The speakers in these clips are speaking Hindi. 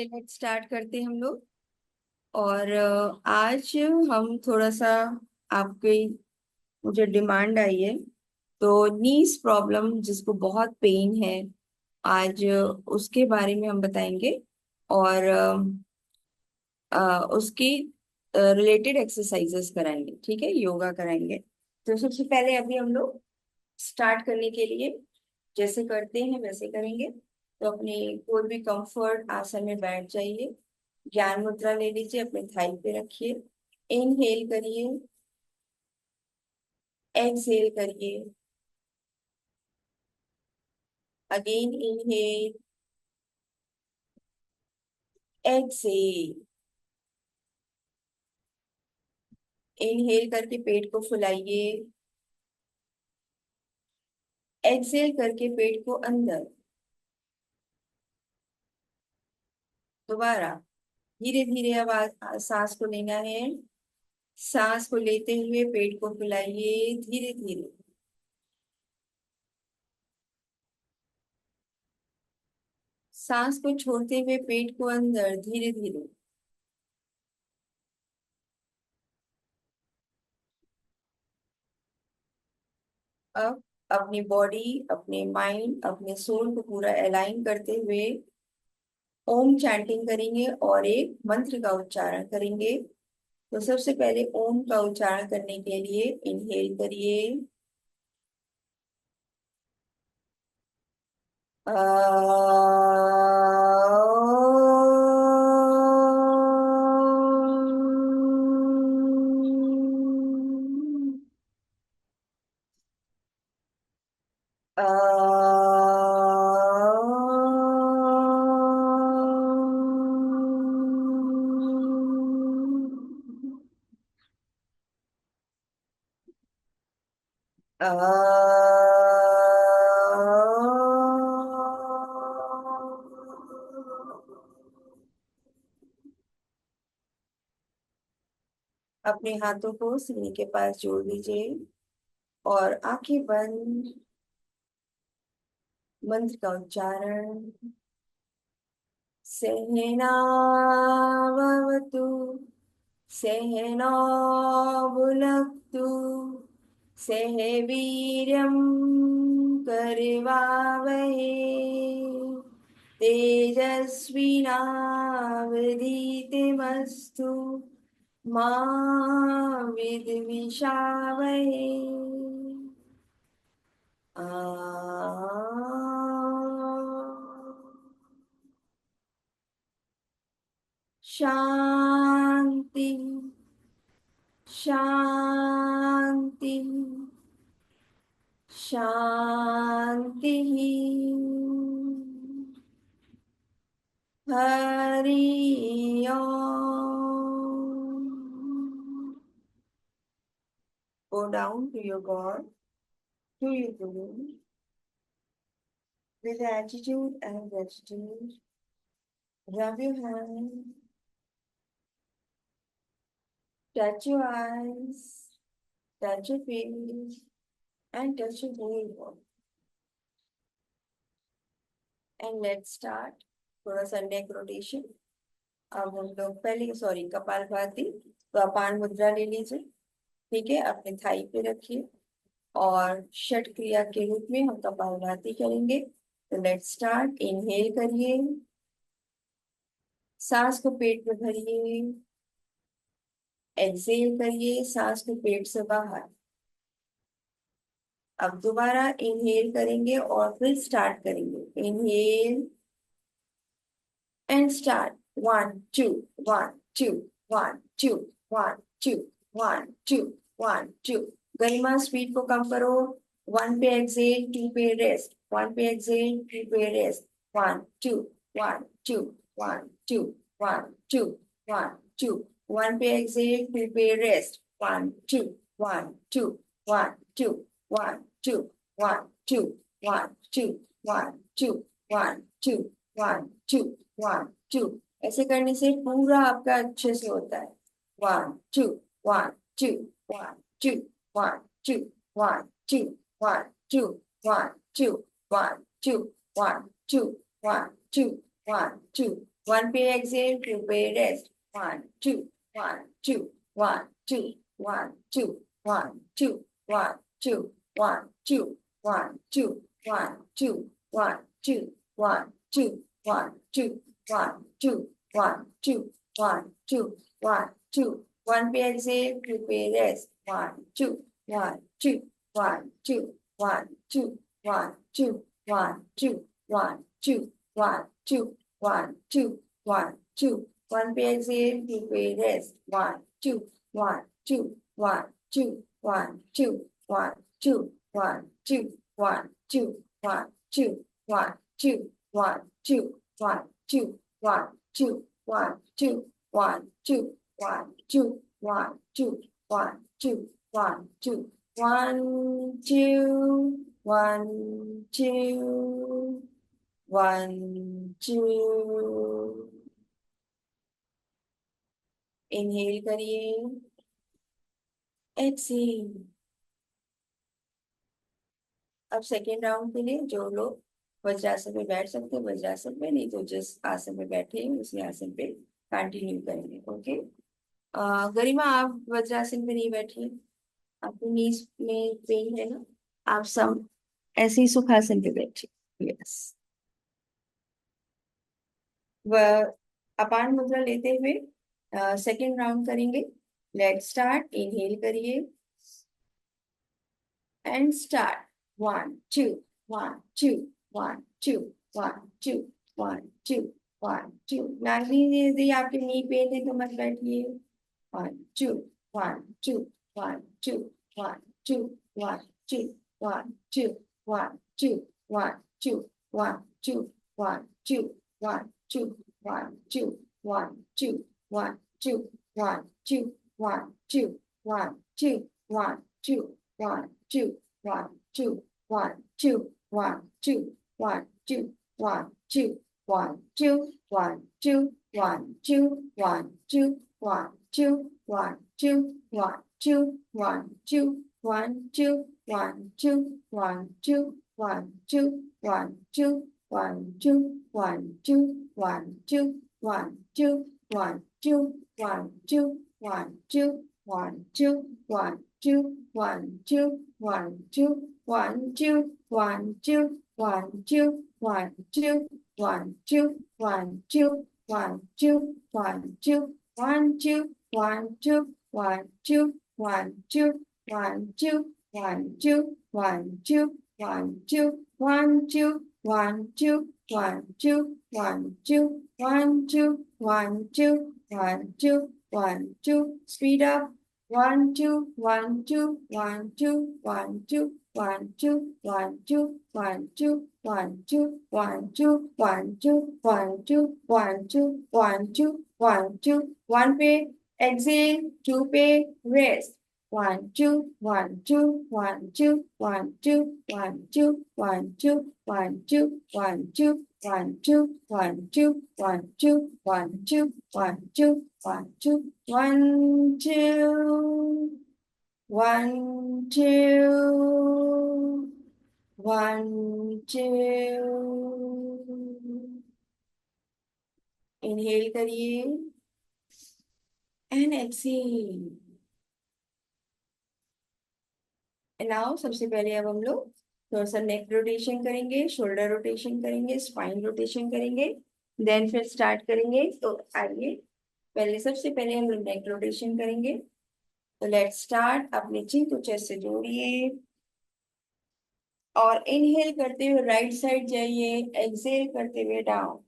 चलिए लेट स्टार्ट करते हैं हम लोग। और आज हम थोड़ा सा आपकी मुझे डिमांड आई है, तो नीज प्रॉब्लम जिसको बहुत पेन है, आज उसके बारे में हम बताएंगे। और उसकी रिलेटेड एक्सरसाइजेस कराएंगे, ठीक है, योगा कराएंगे। तो सबसे पहले अभी हम लोग स्टार्ट करने के लिए जैसे करते हैं वैसे करेंगे। तो अपने कोई भी कंफर्ट आसन में बैठ जाइए। ज्ञान मुद्रा ले लीजिए, अपने थाई पे रखिए। इनहेल करिए, एक्सहेल करिए। Again inhale, exhale. इनहेल करके पेट को फुलाइए, एक्सहेल करके पेट को अंदर। दोबारा धीरे धीरे आवाज सांस को लेना है। सांस को लेते हुए पेट को फुलाइए धीरे धीरे। सांस को छोड़ते हुए पेट को अंदर धीरे धीरे। अब अपनी बॉडी, अपने माइंड, अपने सोल को पूरा अलाइन करते हुए ओम चैंटिंग करेंगे और एक मंत्र का उच्चारण करेंगे। तो सबसे पहले ओम का उच्चारण करने के लिए इनहेल करिए। आ, अपने हाथों को सीने के पास जोड़ लीजिए और आंखें बंद। मंत्र का उच्चारण। सहनावतु, सहनौ भुनक्तु, सह वीर्यं करवावहै, तेजस्विनावधीतमस्तु मा विद्विषावहै। शांति, शांति, शांति। हरि ओम। Go down to your God, to your Guru, with attitude and gratitude. Rub your hand, touch your eyes, touch your face, and touch your whole body. And let's start. थोड़ा सा नेक रोटेशन। अब हम लोग पहले, सॉरी, कपालभाति। तो अपान मुद्रा ले लीजिए, ठीक है, अपने थाई पे रखिए और षट क्रिया के रूप में हम कपालभाति करेंगे। तो लेट्स स्टार्ट। इनहेल करिए, सांस को पेट में भरिए। एक्सहेल करिए, सांस को पेट से बाहर। अब दोबारा इनहेल करेंगे और फिर स्टार्ट करेंगे। Inhale and start. One two, one two, one two, one two, one two, one two. Garima speed को कम करो। वन पे एक्सहेल, टू पे रेस्ट। वन पे एक्सहेल, टू पे rest. One two, one two, one two, one two, one two. One पे एक्सहेल, टू पे rest. One two, one two, one two, one two, one two, one two, one two, one two, one two, one two. ऐसे करने से पूरा आपका अच्छे से होता है। One two, one two, one two, one two, one two, one two, one two, one two, one two, one two, one two, 1 पे exhale, 2 पे rest. 1 2 1 2 1 2 1 2 1 2 1 2 1 2 1 2 1 2 1 2 1 2 1 2 1 2 1 2 1 2 1 2 1 पे exhale, 2 पे rest. 1 2 1 2 1 2 1 2 1 2 1 2 1 2 1 2 1 2 1 2 1 पे exhale, 2 पे rest. 1 2 1 2 1 2 1 2 1 2 1 2 1 2 1 2 1 2 1 2 1 2 1 2 1 2 1 2 1 2 1 2 1 2 1 2 1 2 1 2 1 2 इनहेल करिए, एक्सहेल। अब सेकेंड राउंड के लिए जो लोग वज्रासन पे बैठ सकते हैं वज्रासन पे, नहीं तो जिस आसन पे बैठे हैं उसी आसन पे कंटिन्यू करेंगे। ओके, गरिमा आप वज्रासन पे नहीं बैठिए, आपको नीज में पेन है ना, आप सब ऐसे ही सुखासन पे बैठिए। यस, वह अपान मुद्रा लेते हुए सेकेंड राउंड करेंगे। लेट स्टार्ट, इनहेल करिए एंड स्टार्ट। 1 2 1 2 1 2 1 2 1 2 1 2। नागनी यदि आपके नी पेन है तो मत बैठिए। 1 2 1 2 1 2 1 2 1 2 1 2 1 2 1 2 1 2 1 2 1 2 1 2 1 2 1 2 1 2 1 2 1 2 1 2 1 2 1 2 1 2 1 2 1 2 1 2 1 2 1 2 1 2 1 2 1 2 1 2 1 2 1 2 1 2 1 2 1 2 1 2 1 2 1 2 1 2 1 2 1 2 1 2 1 2 1 2 1 2 1 2 1 2 1 2 1 2 1 2 1 2 1 2 1 2 1 2 1 2 1 2 1 2 1 2 1 2 1 2 1 2 1 2 1 2 1 2 1 2 1 2 1 2 1 2 1 2 1 2 1 2 1 2 speed up 1 2 1 2 1 2 1 2 1 2 1 2 1 2 1 2 1 2 1 2 1 2 1 2 1 2 1 2 1 पे exhale, 2 पे rest. 1 2 1 2 1 2 1 2 1 2 1 2 1 2 1 2 1 2 1 2 1 2 1 2 1 2 1 2 1 2 1 2 1 2। इनहेल करिए एंड एक्सहेल। नाउ सबसे पहले अब हम लोग थोड़ा सा नेक रोटेशन करेंगे, शोल्डर रोटेशन करेंगे, स्पाइन रोटेशन करेंगे, देन फिर स्टार्ट करेंगे। तो आइए पहले सबसे पहले हम लोग नेक रोटेशन करेंगे। तो लेट्स स्टार्ट। अपने चिन को चेस्ट से जोड़िए और इनहेल करते हुए राइट साइड जाइए, एक्सहेल करते हुए डाउन।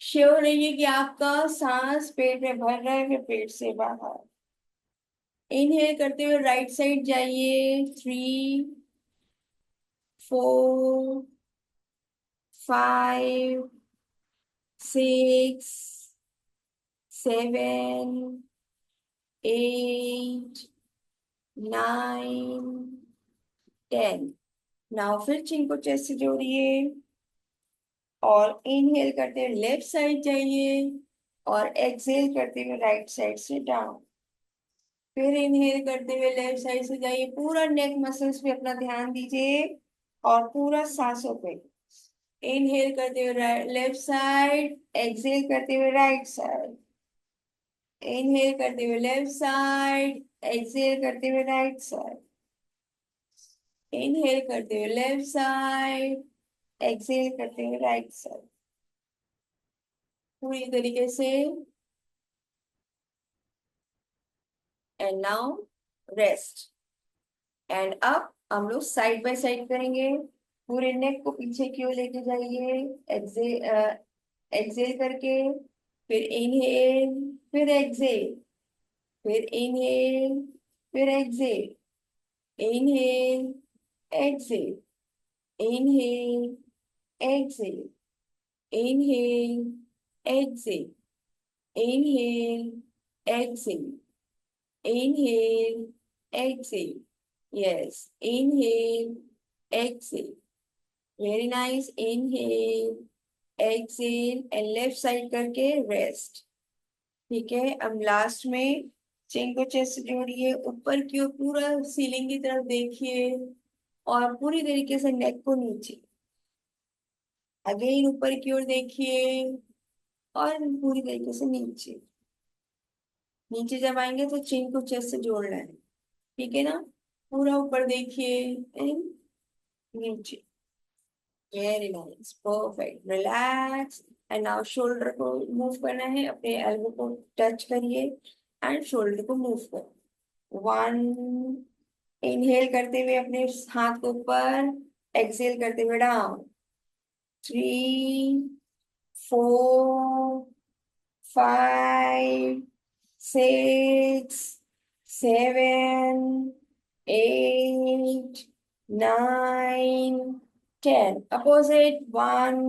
श्योर रहिए कि आपका सांस पेट में भर रहा है फिर पेट से बाहर। इनहेल करते हुए राइट साइड जाइए, 3 4 5 6 7 8 9 10। नाउ फिर चिन को चेस्ट से जोड़िए और इनहेल करते हुए लेफ्ट साइड जाइए और एक्सहेल करते हुए राइट साइड से डाउन। फिर इनहेल करते हुए लेफ्ट साइड से जाइए, पूरा नेक मसल्स पे अपना ध्यान दीजिए और पूरा सांसों पे। इनहेल करते हुए लेफ्ट साइड, एक्सहेल करते हुए राइट साइड, इनहेल करते हुए लेफ्ट साइड, एक्सहेल करते हुए राइट साइड, इनहेल करते हुए लेफ्ट साइड, एक्सहेल करते हुए राइट साइड, पूरी तरीके से। And now rest. एंड अब हम लोग साइड बाय साइड करेंगे। पूरे नेक को पीछे की ओर लेके जाइए, एक्सहेल, एक्सहेल करके, फिर इनहेल, फिर एक्सहेल, फिर इनहेल, फिर exhale, inhale, exhale, inhale, exhale, inhale, exhale, inhale, exhale, inhale, exhale. Yes, inhale, exhale. Very nice. Inhale, exhale and left side करके rest. ठीक है, अब लास्ट में चेन को चेस्ट से जोड़िए, ऊपर की ओर पूरा सीलिंग की तरफ देखिए और पूरी तरीके से नेक को नीचे, अगेन ऊपर की ओर देखिए और पूरी तरीके से नीचे। नीचे जब आएंगे तो चेन को चेस्ट से जोड़ना है, ठीक है ना। पूरा ऊपर देखिए एंड नीचे। Very nice, perfect, relax. And now shoulder को मूव करना है, अपने एल्बो को टच करिए एंड शोल्डर को मूव करो। वन, इनहेल करते हुए अपने हाथ को ऊपर, एक्सहेल करते हुए down. Three, four, five, six, seven, eight, nine, 10. Opposite. One,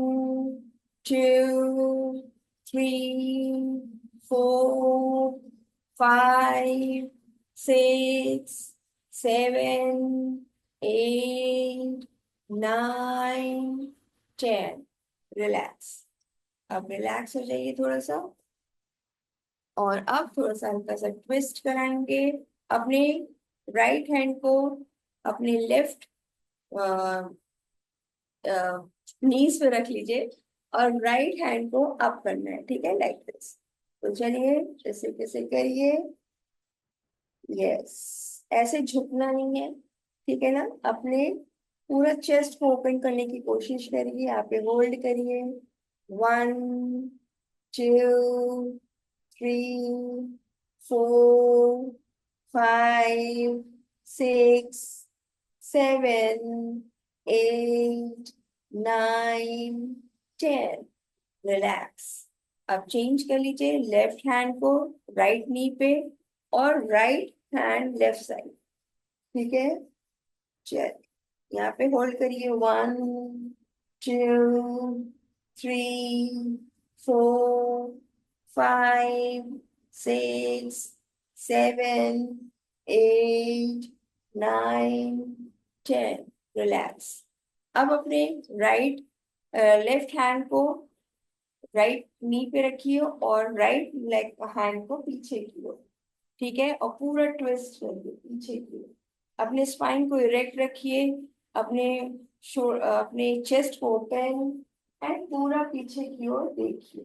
two, three, four, five, six, seven, eight, nine, 10. Relax. अब रिलैक्स हो जाइए थोड़ा सा। और अब थोड़ा सा हल्का सा ट्विस्ट कराएंगे। अपने राइट हैंड को अपने लेफ्ट नीज पे रख लीजिए और राइट हैंड को अप करना है, ठीक है, लाइक दिस। तो चलिए जैसे कैसे करिए। यस, ऐसे झुकना नहीं है, ठीक है ना। अपने पूरा चेस्ट को ओपन करने की कोशिश करिए, यहाँ पे होल्ड करिए। One, two, three, four, five, six, seven, eight, nine, 10। Relax. अब चेंज कर लीजिए लेफ्ट हैंड को राइट नी पे और राइट हैंड लेफ्ट साइड, ठीक है। चल, यहाँ पे होल्ड करिए। One, two, three, four, five, six, seven, eight, nine, 10। Relax. अब अपने राइट लेफ्ट हैंड को राइट नी पे रखिए और राइट लेग हैंड को पीछे की ओर, ठीक है, और पूरा ट्विस्ट करिए पीछे की ओर। अपने स्पाइन को इरेक्ट रखिए, अपने अपने चेस्ट को ओपन एंड पूरा पीछे की ओर देखिए,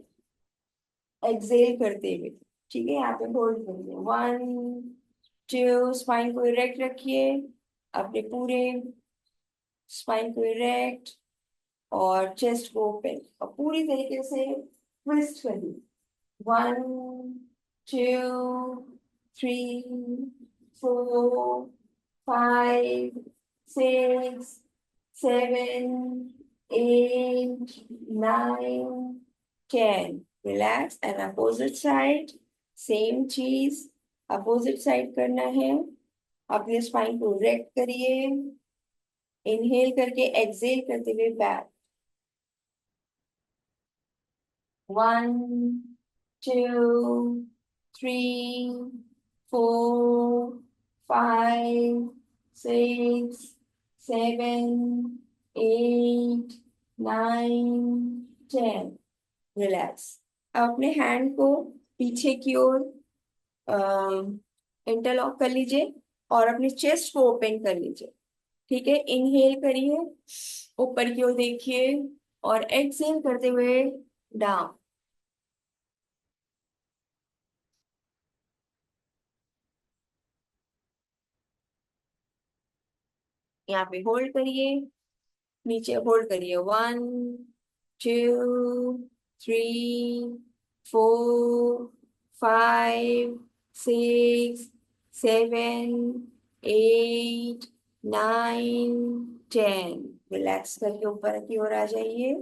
एक्सहेल करते हुए, ठीक है। यहाँ पे होल्ड करिए। वन, टू, स्पाइन को इरेक्ट रखिए, अपने पूरे स्पाइन को इरेक्ट और चेस्ट को ओपन और पूरी तरीके से ट्विस्ट करिए। One, two, three, four, five, six, seven, eight, nine, 10। Relax. And opposite side same चीज, अपोजिट साइड करना है। अपने स्पाइन को रेक्ट करिए, इनहेल करके एक्सहेल करते हुए back. One, two, three, four, five, six, seven, eight, nine, 10। Relax. अब अपने हैंड को पीछे की ओर इंटरलॉक कर लीजिए और अपने चेस्ट को ओपन कर लीजिए, ठीक है। इनहेल करिए, ऊपर की ओर देखिए, और एक्सेल करते हुए डाउन। यहाँ पे होल्ड करिए, नीचे होल्ड करिए, 1 2 3 4 5 6 7 8 9 10। रिलैक्स करके ऊपर की ओर आ जाइए,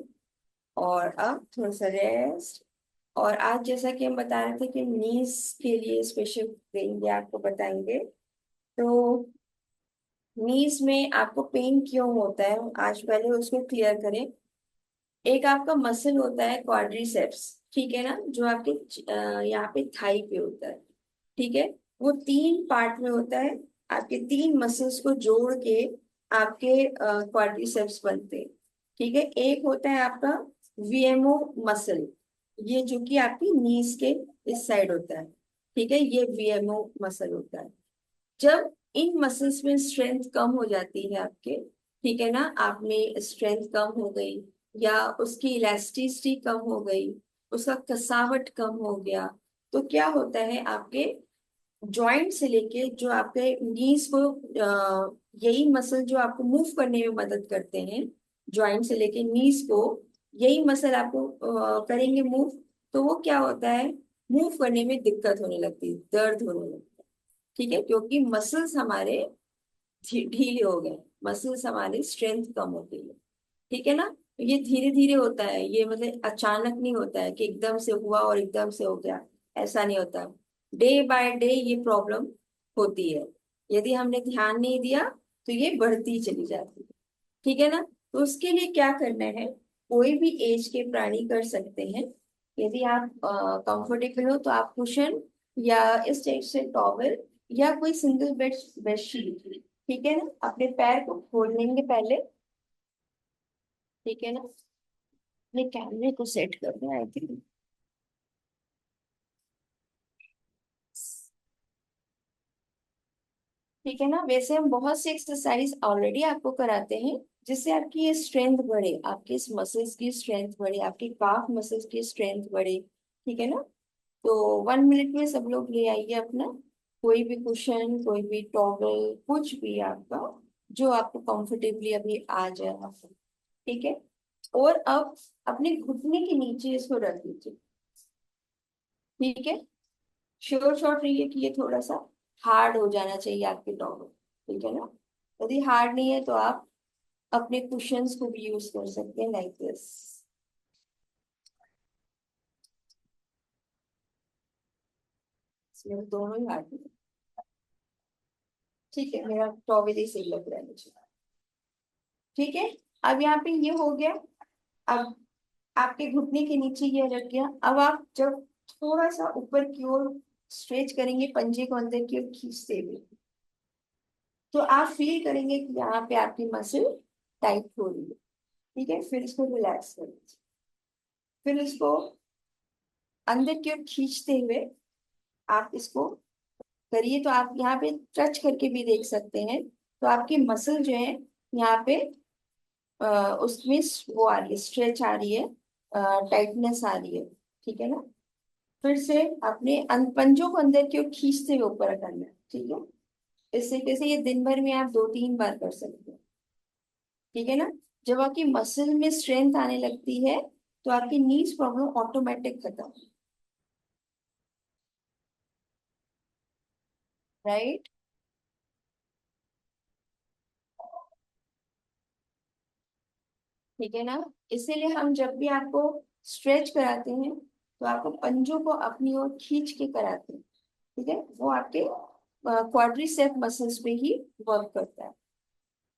और अब थोड़ा सा रेस्ट। और आज जैसा कि हम बता रहे थे कि नीज के लिए स्पेशल देंगे, आपको बताएंगे। तो नीज में आपको पेन क्यों होता है, आज पहले उसको क्लियर करें। एक आपका मसल होता है क्वाड्रिसेप्स, ठीक है ना, जो आपके यहाँ पे थाई पे होता है। ठीक है, वो 3 पार्ट में होता है। आपके 3 मसल्स को जोड़ के आपके क्वाड्रिसेप्स बनते हैं। ठीक है, एक होता है आपका वीएमओ मसल, ये जो कि आपकी नीज के इस साइड होता है। ठीक है, ये वीएमओ मसल होता है। जब इन मसल्स में स्ट्रेंथ कम हो जाती है आपके, ठीक है ना, आप में स्ट्रेंथ कम हो गई, या उसकी इलास्टिसिटी कम हो गई, उसका कसावट कम हो गया, तो क्या होता है, आपके जॉइंट से लेके जो आपके नीज को, यही मसल जो आपको मूव करने में मदद करते हैं, जॉइंट से लेके नीज को, यही मसल आपको करेंगे मूव। तो वो क्या होता है, मूव करने में दिक्कत होने लगती है, दर्द होने लगती है। ठीक है, क्योंकि मसल्स हमारे ढीले हो गए, मसल्स हमारी स्ट्रेंथ कम हो गई है। ठीक है ना, तो ये धीरे धीरे होता है, ये मतलब अचानक नहीं होता है कि एकदम से हुआ और एकदम से हो गया, ऐसा नहीं होता। डे बाय डे ये प्रॉब्लम होती है, यदि हमने ध्यान नहीं दिया तो ये बढ़ती चली जाती है। ठीक है ना, तो उसके लिए क्या करना है, कोई भी एज के प्राणी कर सकते हैं। यदि आप कंफर्टेबल हो तो आप कुशन या इस टाइप से टॉवल या कोई सिंगल बेडशीट, ठीक है ना, अपने पैर को खोल लेंगे पहले। ठीक है ना, अपने कैमरे को सेट कर दें, आई थिंक। ठीक है ना, वैसे हम बहुत सी एक्सरसाइज ऑलरेडी आपको कराते हैं, जिससे आपकी ये स्ट्रेंथ बढ़े, आपके इस मसल्स की स्ट्रेंथ बढ़े, आपकी काफ मसल्स की स्ट्रेंथ बढ़े। ठीक है ना, तो 1 मिनट में सब लोग ले आइए अपना कोई भी कुशन, कोई भी टॉवल, कुछ भी आपका जो आपको कंफर्टेबली अभी आ जाए आपको। ठीक है, और अब अपने घुटने के नीचे इसको रख दीजिए। ठीक है, श्योर शॉट रहिए कि ये थोड़ा सा हार्ड हो जाना चाहिए आपके टॉवल। ठीक है ना, यदि हार्ड नहीं है तो आप अपने कुशंस को भी यूज कर सकते हैं, लाइक दिस। इसमें दोनों ही हार्ड है। ठीक है, मेरा टॉवल ही सही लग रहा है मुझे। ठीक है, अब यहाँ पे ये हो गया। अब आपके घुटने के नीचे ये रख गया, अब आप जब थोड़ा सा ऊपर की ओर स्ट्रेच करेंगे पंजे को अंदर की ओर खींचते हुए, तो आप फील करेंगे कि यहाँ पे आपकी मसल टाइट हो रही है। ठीक है, फिर इसको रिलैक्स करिए, फिर इसको अंदर की ओर खींचते हुए आप इसको करिए। तो आप यहाँ पे टच करके भी देख सकते हैं, तो आपकी मसल जो है यहाँ पे उसमें वो आ रही है, स्ट्रेच आ रही है, टाइटनेस आ रही है। ठीक है ना, फिर से अपने पंजों को अंदर की ओर खींचते हुए ऊपर करना है। ठीक है, इससे कैसे ये दिन भर में आप 2 3 बार कर सकते हैं। ठीक है ना, जब आपकी मसल में स्ट्रेंथ आने लगती है तो आपकी नीज प्रॉब्लम ऑटोमेटिक खत्म। राइट, ठीक है ना, इसीलिए हम जब भी आपको स्ट्रेच कराते हैं तो आपको पंजों को अपनी ओर खींच के कराते हैं। ठीक है, वो आपके क्वाड्रिसेप मसल्स पे ही वर्क करता है।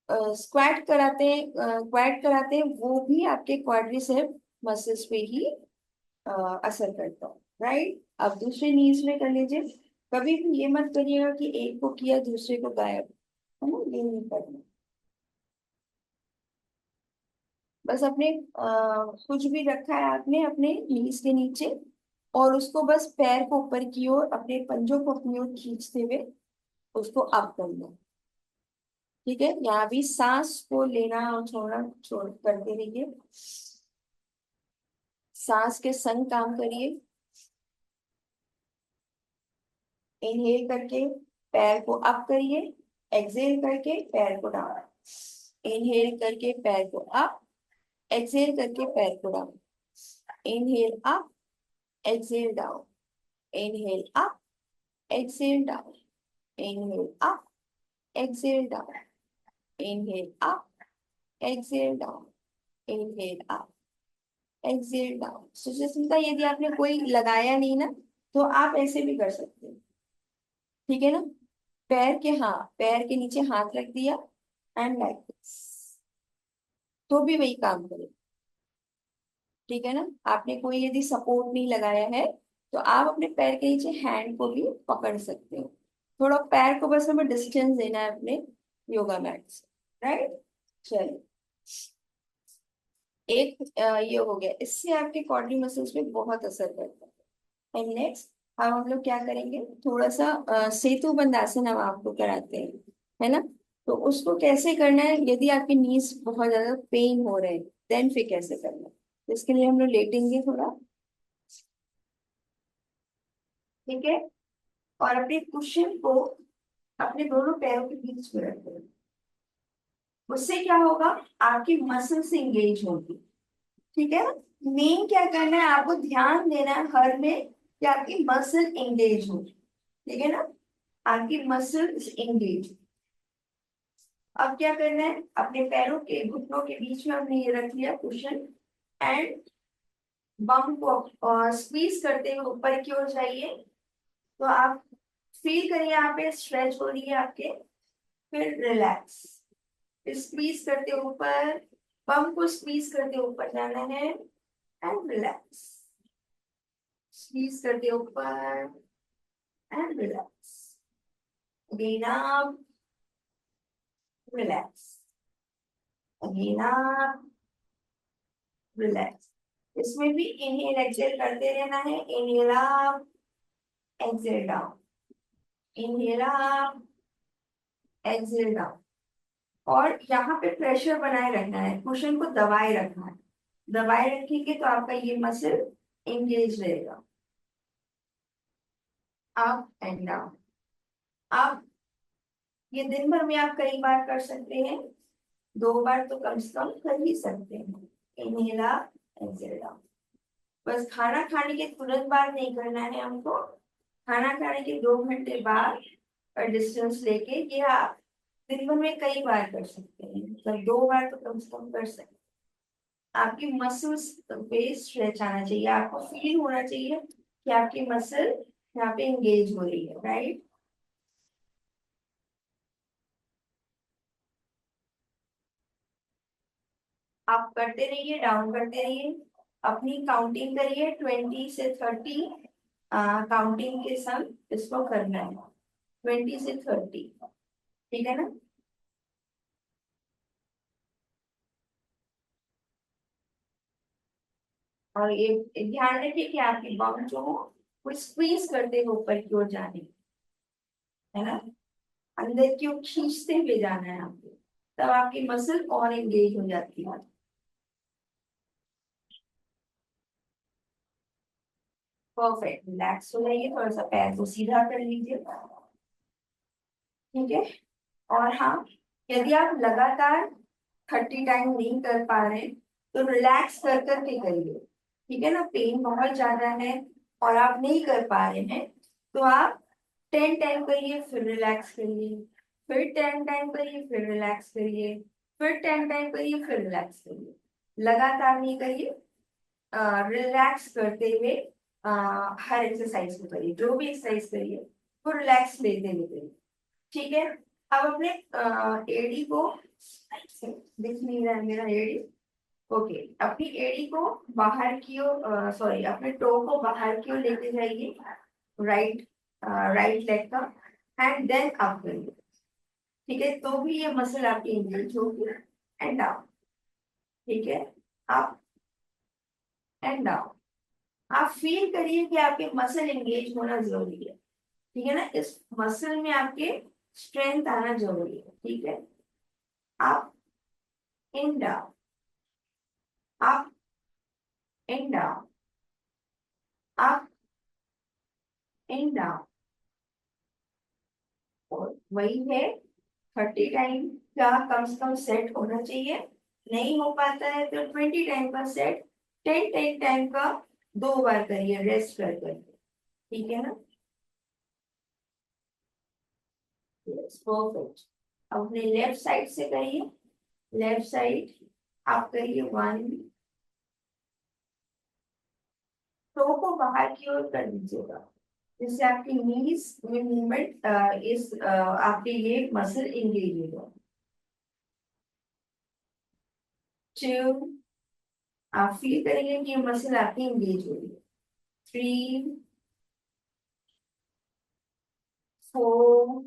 क्वाड कराते हैं वो भी आपके क्वाड्रिसेप मसल्स पे ही अ, असर करता है। राइट, अब दूसरे नीज में कर लीजिए। कभी भी ये मत करिएगा कि एक को किया दूसरे को गायब, है ना, ये नहीं करना। बस अपने कुछ भी रखा है आपने अपने नीज के नीचे, और उसको बस पैर को ऊपर की ओर, अपने पंजों को अपनी ओर खींचते हुए उसको अप करना। ठीक है, यहाँ भी सांस को लेना और छोड़ना छोड़ करते रहिए। सांस के संग काम करिए। इनहेल करके पैर को अप करिए, एक्सहेल करके पैर को डाउन। इनहेल करके पैर को अप, एक्सहेल करके पैर को down. Inhale up, exhale down. Inhale up, exhale down. Inhale up, exhale down. Inhale up, exhale down. Inhale up, exhale down. Suchismita, यदि आपने कोई लगाया नहीं ना, तो आप ऐसे भी कर सकते हैं, ठीक है ना। पैर के नीचे हाथ रख दिया एंड लाइक दिस, तो भी वही काम करेगा, ठीक है ना। आपने कोई यदि सपोर्ट नहीं लगाया है, तो आप अपने पैर के नीचे हैंड को भी पकड़ सकते हो। थोड़ा पैर को बस हमें डिस्टेंस देना है अपने योगा मैट से, राइट। चलिए, एक ये हो गया, इससे आपके कॉर्डी मसल्स पे बहुत असर पड़ता है। एंड नेक्स्ट, अब हम लोग क्या करेंगे, थोड़ा सा सेतु बंधासन हम आपको कराते हैं, है ना। तो उसको कैसे करना है, यदि आपके नीज बहुत ज्यादा पेन हो रहे हैं, देन फिर कैसे करना है। तो इसके लिए हम लोग लेटेंगे थोड़ा, ठीक है। और अपने कुशन को अपने दोनों पैरों के बीच में रख देंगे। उससे क्या होगा, आपकी मसल से इंगेज होगी, ठीक है। मेन क्या करना है, आपको ध्यान देना है हर में कि आपकी मसल एंगेज हो, ठीक है ना, आपकी मसल एंगेज। अब क्या करना है, अपने पैरों के घुटनों के बीच में हमने ये रख लिया कुशन, एंड बम को स्क्वीज करते हुए ऊपर की ओर जाइए। तो आप फील करिए यहाँ पे स्ट्रेच हो रही है आपके, फिर रिलैक्स, स्क्वीज करते ऊपर, बम को स्क्वीज करते ऊपर जाना है, एंड रिलैक्स, स्क्वीज करते ऊपर एंड रिलैक्स, अगेन आप, रिलैक्स, अगेन आप, रिलैक्स। इसमें भी इनहेल एक्सहेल करते रहना है, inhale up, exhale down, inhale up, exhale down. और यहाँ पे प्रेशर बनाए रखना है, कुशन को दबाए रखना है। दबाए रखेंगे तो आपका ये मसल एंगेज रहेगा। Up and down. आप ये दिन भर में आप कई बार कर सकते हैं, 2 बार तो कम से कम कर ही सकते हैं। Inhale up, exhale down. बस खाना खाने के तुरंत बाद नहीं करना है हमको, खाना खाने के 2 घंटे बाद और डिस्टेंस लेके ये आप दिन भर में कई बार कर सकते हैं, मतलब 2 बार तो कम से कम कर सकते हैं। आपकी मसल्स पे स्ट्रेच आना चाहिए, आपको फील होना चाहिए कि आपकी मसल यहाँ पे एंगेज हो रही है, राइट। आप करते रहिए, डाउन करते रहिए, अपनी काउंटिंग करिए 20 से 30, काउंटिंग के संग इसको करना है, 20 से 30, ठीक है ना। और ये ध्यान रखिए कि आपकी बम जो हो वो स्क्वीज करते हुए ऊपर की ओर जाने, है ना, अंदर की ओर खींचते हुए जाना है आपको, तब आपकी मसल और एंगेज हो जाती है। परफेक्ट, रिलैक्स हो जाइए, थोड़ा सा पैर को सीधा कर लीजिए, ठीक है। और हाँ, यदि आप लगातार 30 टाइम नहीं कर पा रहे, तो रिलैक्स कर करके करिए, ठीक है ना। पेन बहुत ज्यादा है और आप नहीं कर पा रहे हैं, तो आप 10 टाइम करिए, फिर रिलैक्स करिए, फिर 10 टाइम करिए, फिर रिलैक्स करिए, फिर 10 टाइम करिए, फिर रिलैक्स करिए। लगातार नहीं करिए, रिलैक्स करते हुए हर एक्सरसाइज को करिए, जो भी एक्सरसाइज करिए वो रिलैक्स लेते हुए करिए, ठीक है। अब अपने एडी को, दिख नहीं रहा है मेरा एडी, ओके, अपनी एडी को बाहर की ओर, सॉरी, अपने टो को बाहर की ओर लेके जाइए, राइट, राइट लेग का, एंड देन अप करिए, ठीक है, तो भी ये मसल आपकी एंगेज होगी। एंड डाउन, ठीक है, अप एंड डाउन। आप फील करिए कि आपके मसल एंगेज होना जरूरी है, ठीक है ना, इस मसल में आपके स्ट्रेंथ आना जरूरी है, ठीक है। Up and down, up and down, and down. और वही है 30 टाइम का कम से कम सेट होना चाहिए। नहीं हो पाता है तो 20 टाइम का सेट 10 टाइम का 2 बार करिए रेस्ट कर करके। ठीक है ना? Yes perfect. अपने लेफ्ट साइड से करिए। लेफ्ट साइड आप करिए 1। टो को बाहर की ओर कर दीजिएगा, जिससे आपकी नीज में मूवमेंट इस आपके ये मसल इंगेज होगा। 2 आप फील करेंगे कि ये मसल आपकी इंगेज हो रही है। 3 4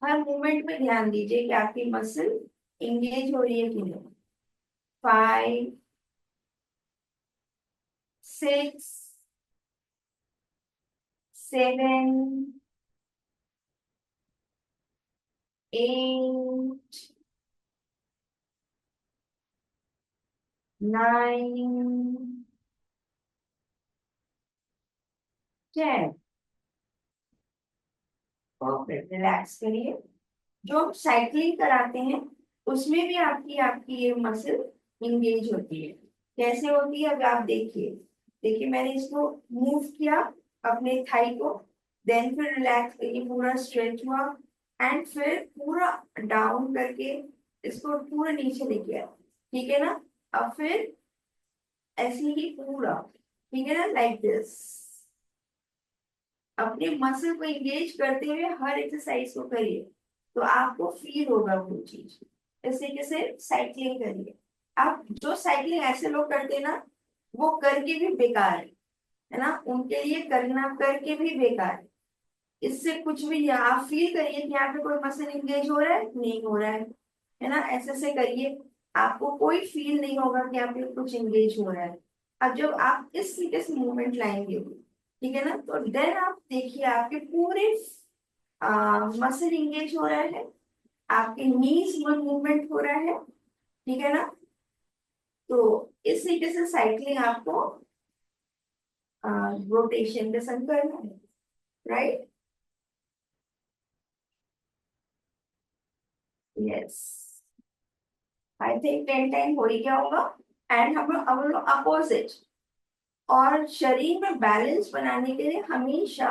हर मूवमेंट में ध्यान दीजिए कि आपकी मसल इंगेज हो रही है कि नहीं। 5 6 7 8 9 10। परफेक्ट। रिलैक्स करिए। जो हम साइकिलिंग कराते हैं उसमें भी आपकी आपकी ये मसल इंगेज होती है। कैसे होती है अब आप देखिए। देखिए मैंने इसको मूव किया अपने थाई को, देन फिर रिलैक्स करके पूरा स्ट्रेच हुआ, एंड फिर पूरा डाउन करके इसको पूरा नीचे लेके आया। ठीक है ना? अब फिर ऐसे ही पूरा। ठीक है ना? Like this. अपने मसल को एंगेज करते हुए हर एक्सरसाइज को करिए, तो आपको फील होगा वो चीज। इस तरीके से साइकिलिंग करिए। आप जो साइकिलिंग ऐसे लोग करते हैं ना, वो करके भी बेकार है ना, उनके लिए करना करके भी बेकार है। इससे कुछ भी नहीं। आप फील करिए कि यहाँ पे कोई मसल एंगेज हो रहा है, नहीं हो रहा है ना? ऐसे से करिए, आपको कोई फील नहीं होगा कि आप पे कुछ एंगेज हो रहा है। अब जब आप इस तरीके से मूवमेंट लाएंगे, ठीक है ना, तो देन आप देखिए आपके पूरे मसल इंगेज हो रहा है, आपके नीज में मूवमेंट हो रहा है। ठीक है ना? तो इस तरीके से साइकिलिंग आपको रोटेशन के संग करना है। Right? Yes. I think 10 time हो ही गया होगा। एंड हम लोग अब लोग अपोजिट। और शरीर में बैलेंस बनाने के लिए हमेशा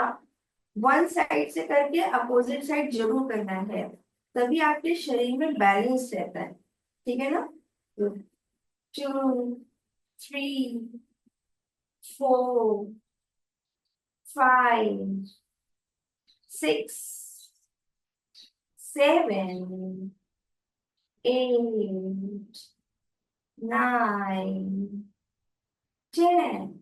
वन साइड से करके अपोजिट साइड जरूर करना है, तभी आपके शरीर में बैलेंस रहता है। ठीक है ना? 2 3 4 5 6 7 8 9 10।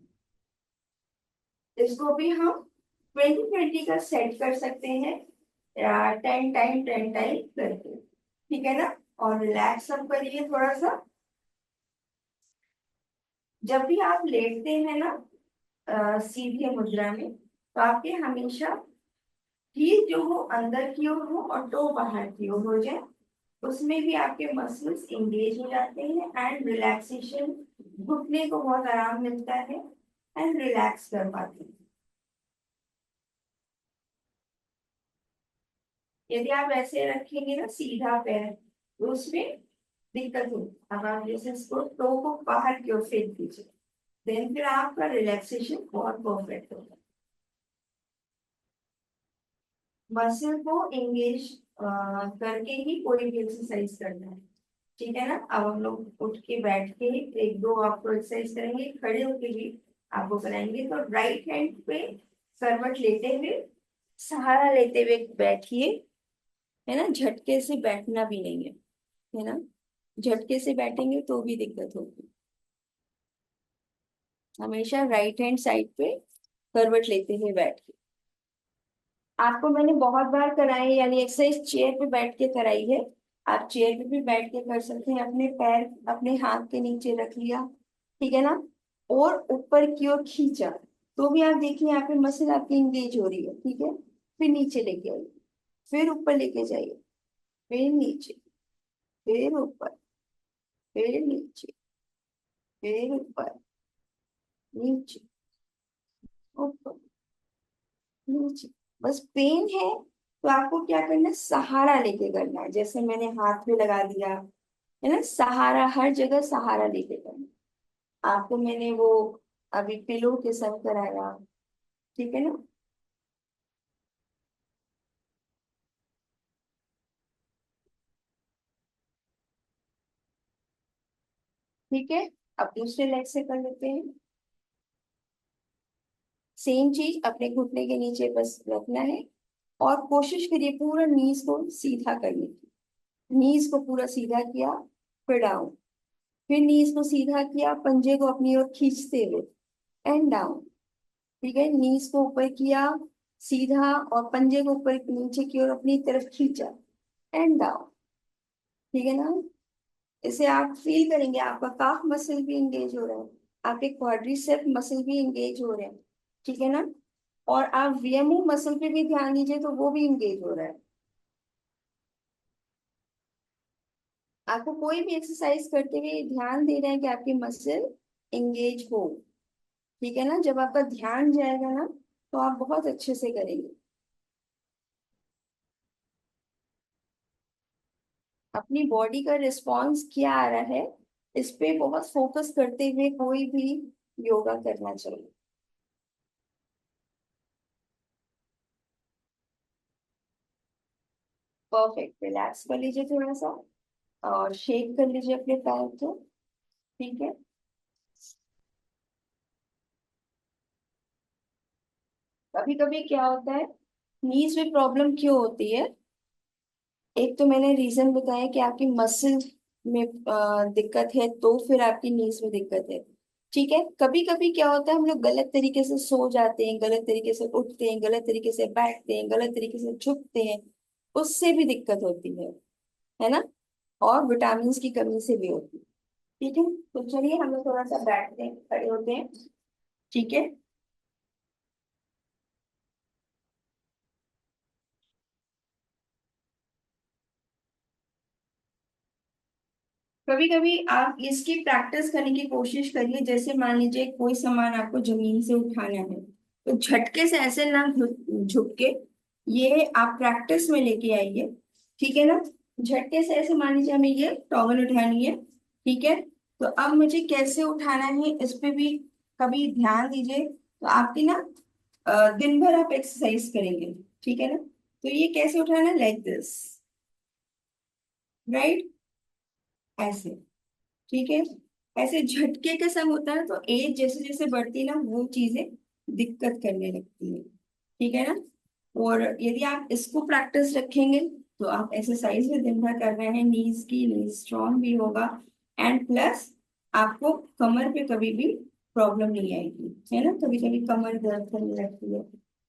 इसको भी हम 20-20 का सेट कर सकते हैं, 10 टाइम करके। ठीक है ना? और रिलैक्स अब करिए थोड़ा सा। जब भी आप लेटते हैं ना सीधे मुद्रा में, तो आपके हमेशा हील जो हो अंदर की ओर हो और टो बाहर की ओर हो जाए। उसमें भी आपके मसल्स एंगेज हो जाते हैं एंड रिलैक्सेशन, घुटने को बहुत आराम मिलता है एंड रिलैक्स कर पाते हैं। यदि आप ऐसे रखेंगे ना सीधा पैर, तो उसमें दिक्कत होगी। अब आप जैसे इसको टो को बाहर की ओर फेंक दीजिए, देन फिर आपका रिलैक्सेशन बहुत परफेक्ट होगा। मसल को एंगेज करके ही कोई भी एक्सरसाइज करना है। ठीक है ना? अब हम लोग उठ के बैठ के 1-2 आपको एक्सरसाइज करेंगे, खड़े होके भी आपको कराएंगे। तो राइट हैंड पे करवट लेते हुए, सहारा लेते हुए बैठिए। है ना? झटके से बैठना भी नहीं है ना? झटके से बैठेंगे तो भी दिक्कत होगी। हमेशा राइट हैंड साइड पे करवट लेते हुए बैठिए। आपको मैंने बहुत बार कराई है, यानी एक्सरसाइज चेयर पे बैठ के कराई है। आप चेयर पे भी बैठ के कर सकते हैं, अपने पैर अपने हाथ के नीचे रख लिया। ठीक है ना? और ऊपर की ओर खींचा, तो भी आप देखिए यहाँ पे मसल आपकी इंगेज हो रही है। ठीक है? फिर नीचे लेके आइए, फिर ऊपर लेके जाइए, फिर नीचे, फिर ऊपर, फिर नीचे, फिर ऊपर, नीचे, ऊपर, नीचे। बस पेन है तो आपको क्या करना है, सहारा लेके करना है, जैसे मैंने हाथ पे लगा दिया है ना, सहारा हर जगह सहारा लेके करना। आपको मैंने वो अभी पिलो के संग कराया, ठीक है ना। ठीक है, अब दूसरे लेग से कर लेते हैं। सेम चीज अपने घुटने के नीचे बस रखना है, और कोशिश करिए पूरा नीज को सीधा करने की। नीज को पूरा सीधा किया, फिर डाउन, फिर नीज को सीधा किया, पंजे को अपनी ओर खींचते हुए, एंड डाउन। ठीक है, नीज को ऊपर किया सीधा, और पंजे को ऊपर नीचे की ओर अपनी तरफ खींचा, एंड डाउन। ठीक है ना। इसे आप फील करेंगे, आपका काफ मसल भी इंगेज हो रहा है, आपके क्वाड्रिसेप मसल भी इंगेज हो रहे हैं। ठीक है ना। और आप वीएमओ मसल पे भी ध्यान दीजिए तो वो भी इंगेज हो रहा है। आपको कोई भी एक्सरसाइज करते हुए ध्यान दे रहे हैं कि आपकी मसल इंगेज हो। ठीक है ना, जब आपका ध्यान जाएगा ना तो आप बहुत अच्छे से करेंगे। अपनी बॉडी का रिस्पॉन्स क्या आ रहा है, इस पे बहुत फोकस करते हुए कोई भी योगा करना चाहिए। परफेक्ट, रिलैक्स कर लीजिए थोड़ा सा, और शेक कर लीजिए अपने पैर को। ठीक है। कभी कभी क्या होता है, नीज में प्रॉब्लम क्यों होती है, एक तो मैंने रीजन बताया कि आपकी मसल में दिक्कत है, तो फिर आपकी नीज में दिक्कत है। ठीक है, कभी कभी क्या होता है, हम लोग गलत तरीके से सो जाते हैं, गलत तरीके से उठते हैं, गलत तरीके से बैठते हैं, गलत तरीके से झुकते हैं, उससे भी दिक्कत होती है ना। और विटामिन की कमी से भी होती है। ठीक है, तो चलिए हम लोग थोड़ा सा बैठते हैं, खड़े होते हैं। ठीक है। कभी कभी आप इसकी प्रैक्टिस करने की कोशिश करिए, जैसे मान लीजिए कोई सामान आपको जमीन से उठाना है, तो झटके से ऐसे ना झुक के, ये आप प्रैक्टिस में लेके आइए। ठीक है ना। झटके से ऐसे मान लीजिए हमें ये टॉवल उठानी है, ठीक है, तो अब मुझे कैसे उठाना है इस पे भी कभी ध्यान दीजिए, तो आपकी ना दिन भर आप एक्सरसाइज करेंगे। ठीक है ना। तो ये कैसे उठाना है, लाइक दिस, राइट, ऐसे। ठीक है। ऐसे झटके के संग होता है, तो एज जैसे जैसे बढ़ती है ना, वो चीजें दिक्कत करने लगती है। ठीक है ना। और यदि आप इसको प्रैक्टिस रखेंगे, तो आप एक्सरसाइज भी दिन भर कर रहे हैं, नीज की, नीज स्ट्रांग भी होगा, एंड प्लस आपको कमर पे कभी भी प्रॉब्लम नहीं आएगी। है ना, कभी कभी कमर दर्द करने लगती है,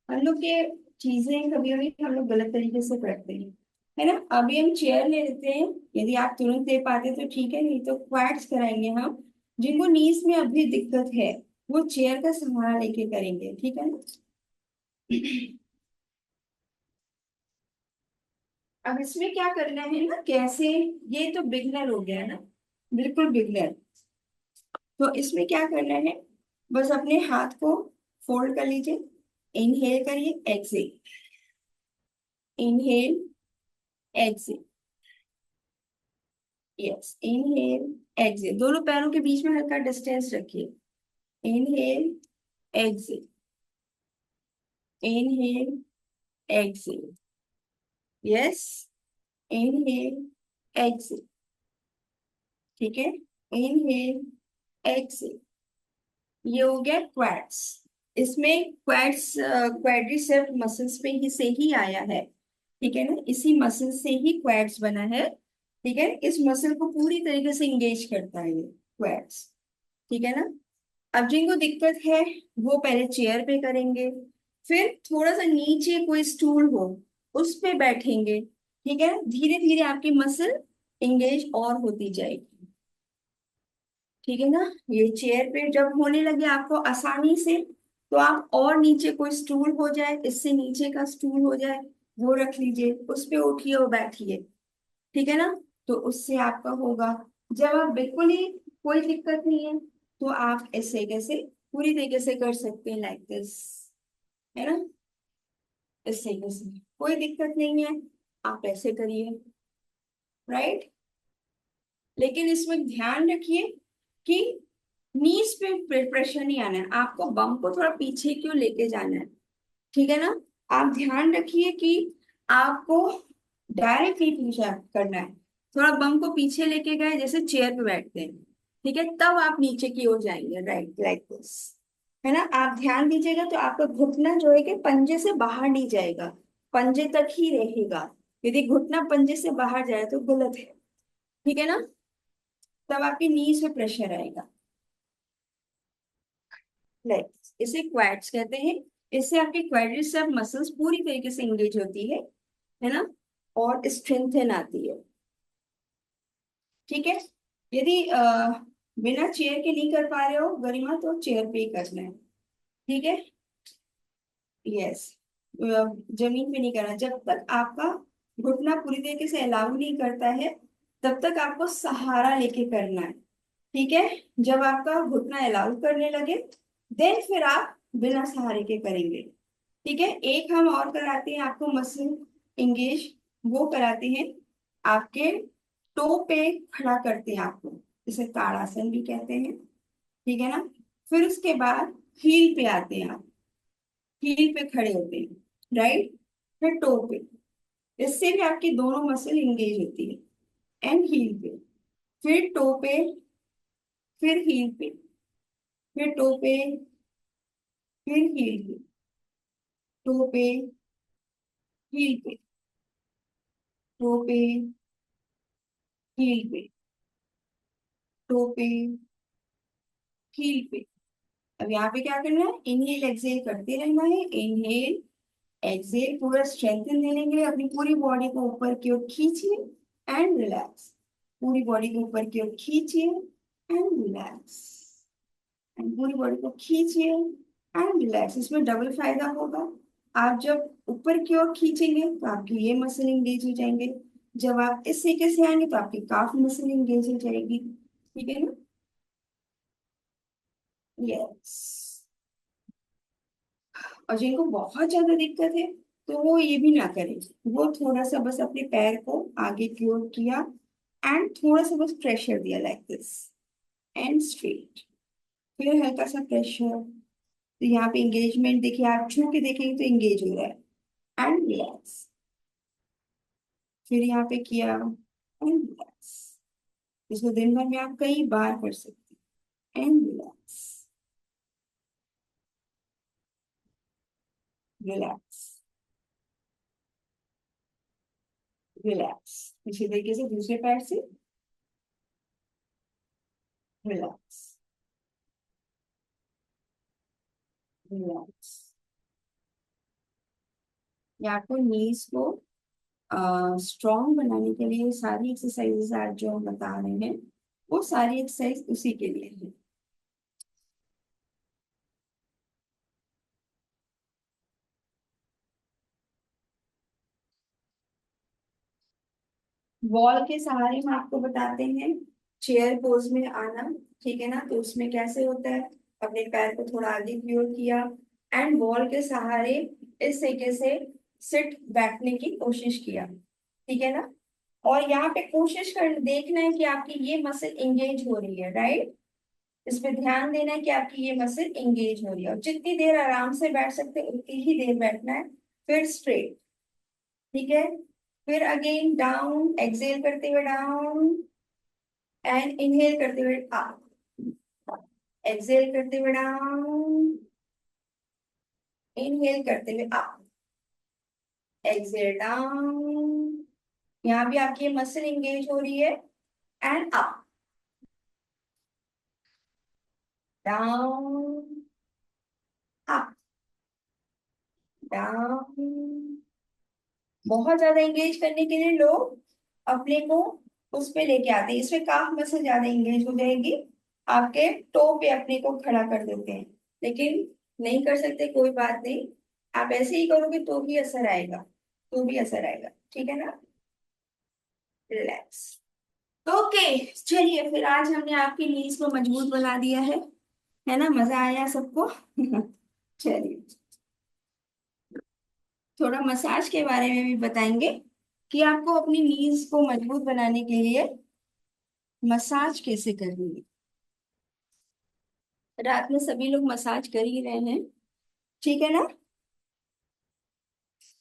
हम लोग ये चीजें कभी कभी हम लोग गलत तरीके से करते हैं। है ना। अभी हम चेयर ले लेते हैं, यदि आप तुरंत दे पाते तो ठीक है, नहीं तो क्वाड्स कराएंगे हम। जिनको नीज में अभी दिक्कत है, वो चेयर का सहारा लेके करेंगे। ठीक है ना। अब इसमें क्या करना है ना, कैसे, ये तो बिगनर हो गया ना, बिल्कुल बिगनर। तो इसमें क्या करना है, बस अपने हाथ को फोल्ड कर लीजिए, इनहेल करिए, exhale, inhale, exhale, yes, inhale, exhale, दोनों पैरों के बीच में हल्का डिस्टेंस रखिए। Inhale, exhale, inhale, exhale, yes, inhale, exhale. ठीक है, इनहेल, एक्सेल। ये हो गया क्वाड्स। इसमें क्वाड्स क्वाड्रिसेप मसल्स पे ही से ही आया है। ठीक है ना, इसी मसल से ही क्वाड्स बना है। ठीक है, इस मसल को पूरी तरीके से इंगेज करता है ये क्वाड्स। ठीक है ना। अब जिनको दिक्कत है वो पहले चेयर पे करेंगे, फिर थोड़ा सा नीचे कोई स्टूल हो उस पे बैठेंगे। ठीक है, धीरे धीरे आपकी मसल इंगेज और होती जाएगी। ठीक है ना। ये चेयर पे जब होने लगे आपको आसानी से, तो आप और नीचे कोई स्टूल हो जाए, इससे नीचे का स्टूल हो जाए, वो रख लीजिए, उस पे उठिए और बैठिए। ठीक है ना। तो उससे आपका होगा। जब आप बिल्कुल ही कोई दिक्कत नहीं है, तो आप ऐसे कैसे पूरी तरीके से कर सकते हैं, लाइक दिस। है ना। इस तरीके से, कोई दिक्कत नहीं है, आप ऐसे करिए, राइट। लेकिन इसमें ध्यान रखिए कि नीज पे प्रेशर नहीं आना है, आपको बम को थोड़ा पीछे क्यों लेके जाना है, ठीक है ना। आप ध्यान रखिए कि आपको डायरेक्ट नहीं पीछे करना है, थोड़ा बम को पीछे लेके गए जैसे चेयर पे बैठते हैं, ठीक है, तब आप नीचे की ओर जाएंगे, राइट, लाइक दिस, है ना। आप ध्यान दीजिएगा तो आपका घुटना जो है कि पंजे से बाहर नहीं जाएगा, पंजे तक ही रहेगा। यदि घुटना पंजे से बाहर जाए तो गलत है, ठीक है ना, तब आपकी नीज पे प्रेशर आएगा, लाइक। इसे क्वाड्स कहते हैं। इससे आपके क्वाड्रिसेप मसल्स पूरी तरीके से एंगेज होती है ना, और स्ट्रेंथन आती है, ठीक है। यदि बिना चेयर के नहीं कर पा रहे हो गरिमा, तो चेयर पे ही करना है, ठीक है। यस, जमीन पे नहीं करना, जब तक आपका घुटना पूरी तरीके से अलाउ नहीं करता है तब तक आपको सहारा लेके करना है, ठीक है। जब आपका घुटना अलाउ करने लगे देन फिर आप बिना सहारे के करेंगे, ठीक है। एक हम और कराते हैं आपको मसल इंगेज, वो कराते हैं आपके टो पे खड़ा करते हैं आपको, जिसे ताड़ासन भी कहते हैं, ठीक है ना। फिर उसके बाद हील पे आते हैं आप, हील पे खड़े होते हैं, राइट, फिर टो पे, इससे भी आपकी दोनों मसल इंगेज होती है, एंड हील पे, फिर टो पे, फिर हील पे, फिर टो पे, फिर हील पे, टो पे, हील पे, टो पे, हील पे, टो पे, हील पे। अब यहाँ पे क्या करना है, इनहेल एक्सेल करते रहना है, इनहेल एक्सेल, पूरा स्ट्रेंथन देने के लिए अपनी पूरी बॉडी को ऊपर की ओर खींचिए एंड रिलैक्स, पूरी बॉडी को ऊपर की ओर खींचिए एंड रिलैक्स, एंड पूरी बॉडी को खींचिए एंड रिलैक्स। इसमें डबल फायदा होगा, आप जब ऊपर की ओर खींचेंगे तो आपकी ये मसल इंगेज हो जाएंगे, जब आप इस तरीके से आएंगे तो आपकी काफ मसल इंगेज हो जाएगी, ठीक है ना। यस, और जिनको बहुत ज्यादा दिक्कत है तो वो ये भी ना करें, वो थोड़ा सा बस अपने पैर को आगे की ओर किया एंड थोड़ा सा बस प्रेशर दिया, लाइक दिस, एंड स्ट्रेट, फिर हल्का सा प्रेशर, तो यहाँ पे इंगेजमेंट देखिए, आप छू के देखेंगे तो इंगेज हो रहा है, एंड रिलैक्स, फिर यहाँ पे किया एंड रिलैक्स। इसको दिन भर में आप कई बार कर सकते हैं, एंड रिलैक्स, रिलैक्स, रिलैक्स। इसी तरीके से दूसरे पैर से रिलैक्स, रिलैक्स। या आपको नीज को स्ट्रॉन्ग बनाने के लिए सारी एक्सरसाइजेस आज जो हम बता रहे हैं वो सारी एक्सरसाइज उसी के लिए है। वॉल के सहारे में आपको बताते हैं, चेयर पोज में आना, ठीक है ना, तो उसमें कैसे होता है, अपने पैर को थोड़ा आगे की ओर किया एंड वॉल के सहारे इस तरीके से सिट बैठने की कोशिश किया, ठीक है ना। और यहाँ पे कोशिश कर देखना है कि आपकी ये मसल एंगेज हो रही है, राइट, इस पे ध्यान देना है कि आपकी ये मसल एंगेज हो रही है, और जितनी देर आराम से बैठ सकते हैं उतनी ही देर बैठना है, फिर स्ट्रेट, ठीक है, फिर अगेन डाउन, एक्सेल करते हुए डाउन एंड इनहेल करते हुए अप, एक्सेल करते हुए डाउन, इनहेल करते हुए अप, एक्सेल डाउन, यहाँ भी आपकी मसल एंगेज हो रही है, and up, down, up, down. बहुत ज्यादा एंगेज करने के लिए लोग अपने को उस पे लेके आते हैं, इसमें काफ मसल ज्यादा एंगेज हो जाएगी, आपके टो पे अपने को खड़ा कर देते हैं, लेकिन नहीं कर सकते, कोई बात नहीं, आप ऐसे ही करोगे तो भी असर आएगा, तो भी असर आएगा, ठीक है ना, रिलैक्स। ओके, चलिए फिर आज हमने आपकी नीज को मजबूत बना दिया है ना, मजा आया सबको चलिए। थोड़ा मसाज के बारे में भी बताएंगे कि आपको अपनी नीज को मजबूत बनाने के लिए मसाज कैसे करनी है। रात में सभी लोग मसाज कर ही रहे हैं, ठीक है ना।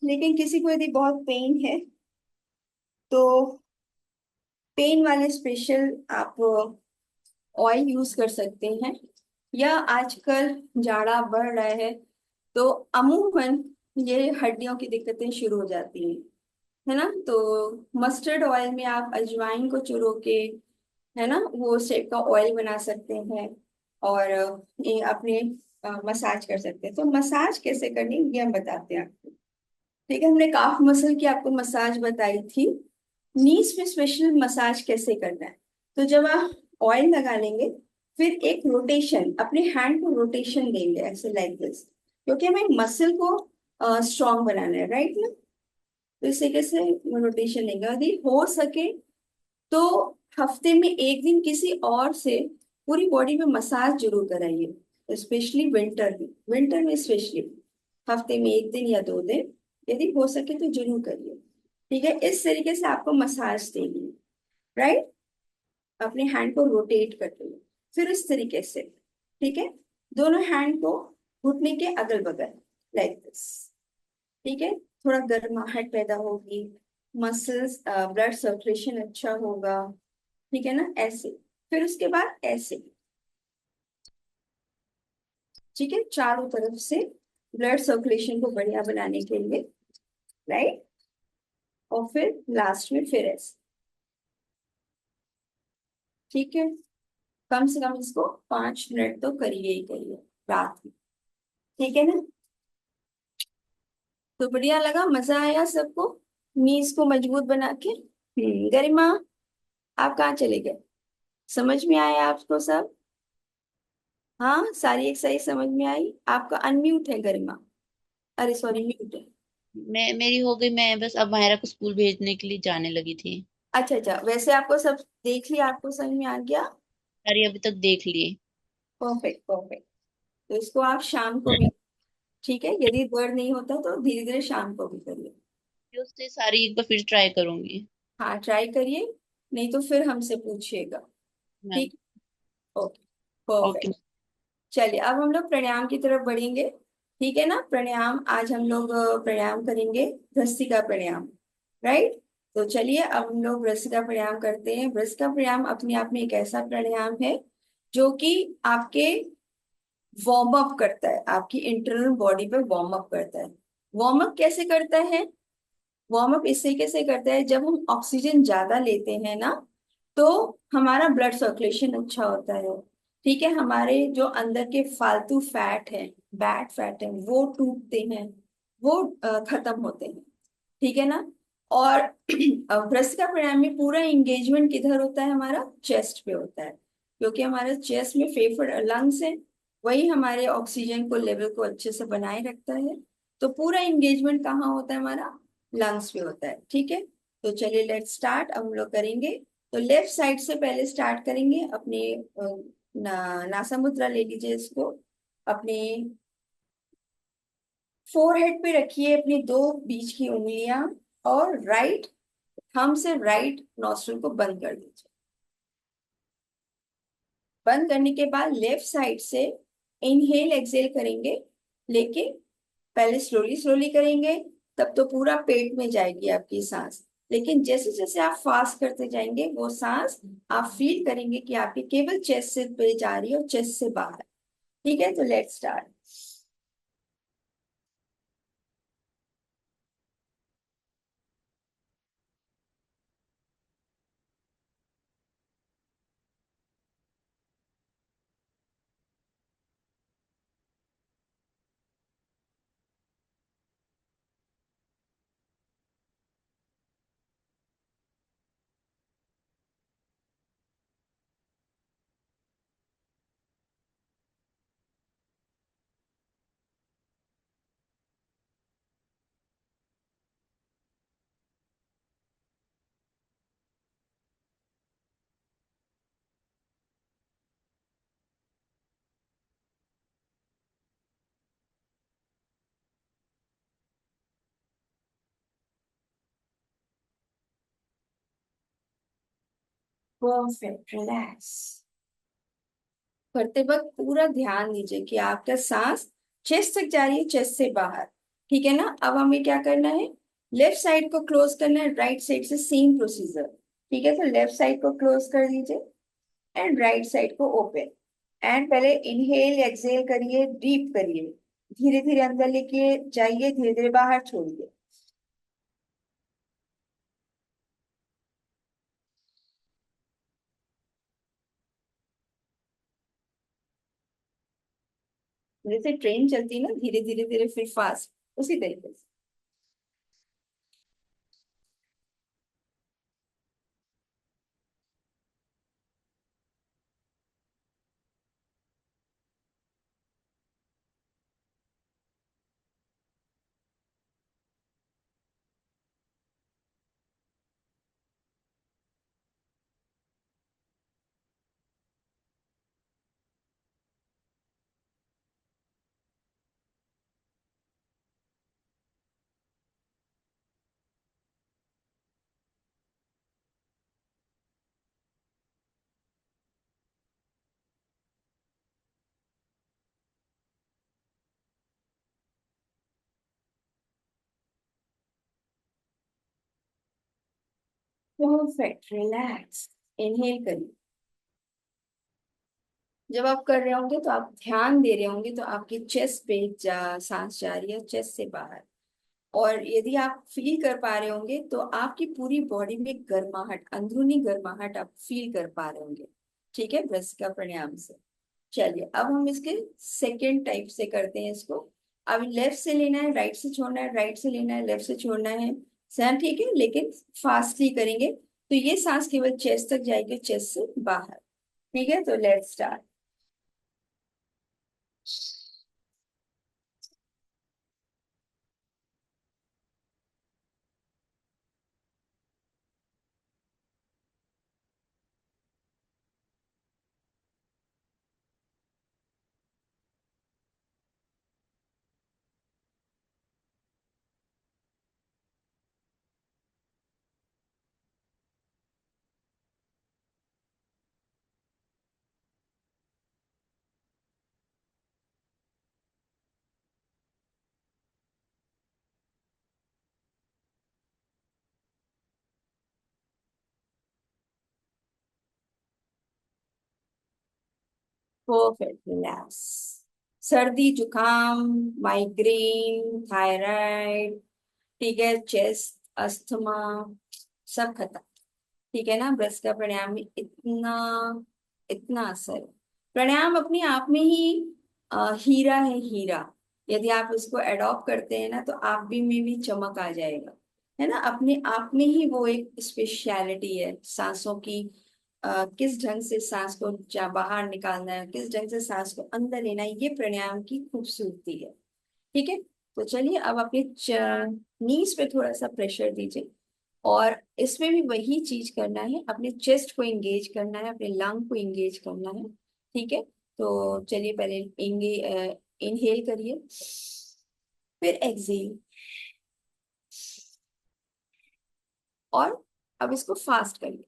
लेकिन किसी को यदि बहुत पेन है तो पेन वाले स्पेशल आप ऑयल यूज कर सकते हैं। या आजकल जाड़ा बढ़ रहा है तो अमूमन ये हड्डियों की दिक्कतें शुरू हो जाती हैं, है ना। तो मस्टर्ड ऑयल में आप अजवाइन को चुरो के, है ना, वो सेट का ऑयल बना सकते हैं और ये अपने मसाज कर सकते हैं। तो मसाज कैसे करनी ये हम बताते हैं आपको। ठीक है, हमने काफ मसल की आपको मसाज बताई थी। नीज में स्पेशल मसाज कैसे करना है। तो जब आप ऑयल लगा लेंगे, फिर एक रोटेशन अपने हैंड को रोटेशन देंगे ऐसे लाइक दिस, क्योंकि हमें मसल को स्ट्रॉन्ग बनाना है, राइट ना। तो इस तरीके से रोटेशन देंगे। यदि हो सके तो हफ्ते में एक दिन किसी और से पूरी बॉडी में मसाज जरूर कराइए, स्पेशली विंटर में स्पेशली हफ्ते में एक दिन या 2 दिन यदि हो सके तो जरूर करिए। ठीक है, इस तरीके से आपको मसाज देनी है, राइट। अपने हैंड को रोटेट करते हुए फिर इस तरीके से, ठीक है, दोनों हैंड को घुटने के अगल बगल लाइक दिस, ठीक है। थोड़ा गर्माहट पैदा होगी, मसल्स ब्लड सर्कुलेशन अच्छा होगा, ठीक है ना, ऐसे। फिर उसके बाद ऐसे, ठीक है, चारों तरफ से ब्लड सर्कुलेशन को बढ़िया बनाने के लिए, राइट। और फिर लास्ट में फिर ऐसे, ठीक है। कम से कम इसको 5 मिनट तो करिए ही करिए रात में, ठीक है ना। तो बढ़िया लगा, मजा आया सबको नीज को मजबूत बना के। गरिमा, आप कहाँ चले गए। समझ में आया आपको सब। हाँ, सारी एक्सरसाइज समझ में आई। आपका अनम्यूट है गरिमा, अरे सॉरी म्यूट है। मेरी हो गई। मैं बस अब मायरा को स्कूल भेजने के लिए जाने लगी थी। अच्छा अच्छा, वैसे आपको सब देख लिया, आपको समझ में आ गया। सारी अभी तक देख लिए। Perfect perfect. तो इसको आप शाम को भी, ठीक है, यदि दर्द नहीं होता तो धीरे धीरे शाम को भी करिए। फिर उससे सारी एक बार फिर ट्राई करूंगी। हाँ, ट्राई करिए, नहीं तो फिर हमसे पूछिएगा। मैम। ठीक, ओके, ओके। परफेक्ट। चलिए अब हम लोग प्राणायाम की तरफ बढ़ेंगे, ठीक है ना। प्राणायाम आज हम लोग प्राणायाम करेंगे, भ्रस्त्रिका प्राणायाम, राइट। तो चलिए अब हम लोग भ्रस्त्रिका प्राणायाम करते हैं। भ्रस्त्रिका प्राणायाम अपने आप में एक ऐसा प्राणायाम है जो कि आपके वार्म अप करता है, आपकी इंटरनल बॉडी पे वार्म अप करता है। वार्म अप कैसे करता है। वार्म अप इस तरीके से करता है, जब हम ऑक्सीजन ज्यादा लेते हैं ना तो हमारा ब्लड सर्कुलेशन अच्छा होता है, ठीक है। हमारे जो अंदर के फालतू फैट है, बैड फैट है, वो टूटते हैं, वो खत्म होते हैं, ठीक है ना। और भ्रस्त्रिका प्राणायाम में पूरा एंगेजमेंट किधर होता है, हमारा चेस्ट पे होता है, क्योंकि हमारे चेस्ट में फेफड़ लंग्स है, वही हमारे ऑक्सीजन को लेवल को अच्छे से बनाए रखता है। तो पूरा एंगेजमेंट कहाँ होता है, हमारा लंग्स पे होता है, ठीक है। तो चलिए लेट स्टार्ट, अब हम लोग करेंगे। तो लेफ्ट साइड से पहले स्टार्ट करेंगे अपने नासा मुद्रा ले लीजिए इसको, अपने फोरहेड पे रखिए अपनी दो बीच की उंगलियां, और राइट थंब से राइट नॉस्ट्रिल को बंद कर दीजिए। बंद करने के बाद लेफ्ट साइड से इनहेल एक्सेल करेंगे, लेकिन पहले स्लोली स्लोली करेंगे, तब तो पूरा पेट में जाएगी आपकी सांस। लेकिन जैसे जैसे आप फास्ट करते जाएंगे वो सांस आप फील करेंगे कि आपके केवल चेस्ट से पे जा रही है और चेस्ट से बाहर। ठीक है, तो लेट्स स्टार्ट। Perfect, relax. करते वक्त पूरा ध्यान दीजिए कि आपका सांस चेस्ट तक जा रही है, चेस्ट से बाहर। ठीक है ना। अब हमें क्या करना है, लेफ्ट साइड को क्लोज करना है, राइट साइड से सेम प्रोसीजर। ठीक है, तो लेफ्ट साइड को क्लोज कर दीजिए एंड राइट साइड को ओपन। एंड पहले इनहेल एक्सहेल करिए, डीप करिए, धीरे धीरे अंदर लेके जाइए, धीरे धीरे बाहर छोड़िए। जैसे ट्रेन चलती है ना, धीरे धीरे धीरे फिर फास्ट, उसी तरीके से। Perfect, relax. इनहेल करिए। जब आप कर रहे होंगे तो आप ध्यान दे रहे होंगे, तो आपकी चेस्ट पे सांस जा रही है, चेस्ट से बाहर। और यदि आप फील कर पा रहे होंगे तो आपकी पूरी बॉडी में गर्माहट, अंदरूनी गर्माहट आप फील कर पा रहे होंगे। ठीक है, ब्रस्ट का प्राणायाम से। चलिए अब हम इसके सेकेंड टाइप से करते हैं इसको। अब लेफ्ट से लेना है, राइट से छोड़ना है, राइट से लेना है, लेफ्ट से छोड़ना है। सर ठीक है, लेकिन फास्टली करेंगे। तो ये सांस केवल चेस्ट तक जाएगी, चेस्ट से बाहर। ठीक है, तो लेट्स स्टार्ट। Perfect, relax. सर्दी जुकाम, माइग्रेन, थायराइड, ठीक है, चेस्ट, अस्थमा, सब खत्म। ठीक है ना। ब्रस्ट का प्राणायाम में इतना इतना असर है। प्राणायाम अपने आप में ही हीरा है, हीरा। यदि आप इसको अडॉप्ट करते हैं ना, तो आप भी में भी चमक आ जाएगा। है ना, अपने आप में ही वो एक स्पेशलिटी है सांसों की। किस ढंग से सांस को बाहर निकालना है, किस ढंग से सांस को अंदर लेना है, ये प्राणायाम की खूबसूरती है। ठीक है, तो चलिए अब अपने नीज पे थोड़ा सा प्रेशर दीजिए। और इसमें भी वही चीज करना है, अपने चेस्ट को एंगेज करना है, अपने लंग को एंगेज करना है। ठीक है, तो चलिए पहले इनहेल करिए, फिर एक्सहेल। और अब इसको फास्ट करिए।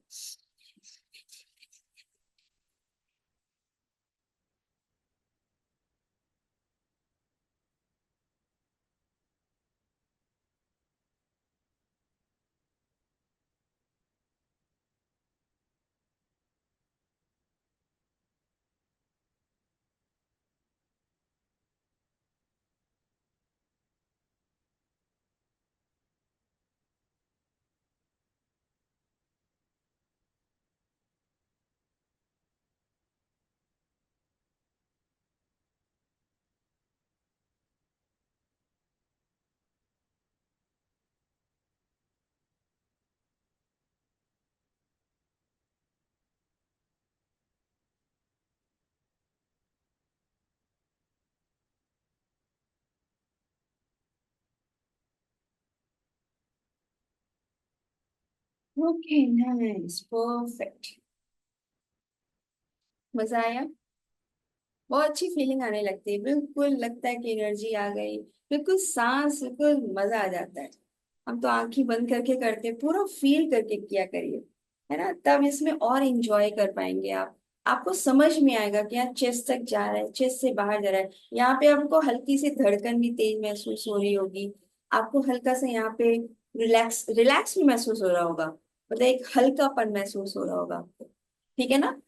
Okay, nice, perfect. मजा आया। बहुत अच्छी फीलिंग आने लगती है, बिल्कुल लगता है कि एनर्जी आ गई। बिल्कुल सांस, बिल्कुल मजा आ जाता है। हम तो आंखें बंद करके करते हैं, पूरा फील करके किया करिए। है ना, तब इसमें और इंजॉय कर पाएंगे आप। आपको समझ में आएगा कि यहाँ चेस्ट तक जा रहा है, चेस्ट से बाहर जा रहा है। यहाँ पे आपको हल्की सी धड़कन भी तेज महसूस हो रही होगी। आपको हल्का सा यहाँ पे रिलैक्स रिलैक्स भी महसूस हो रहा होगा, मतलब एक हल्कापन महसूस हो रहा होगा आपको। ठीक है ना।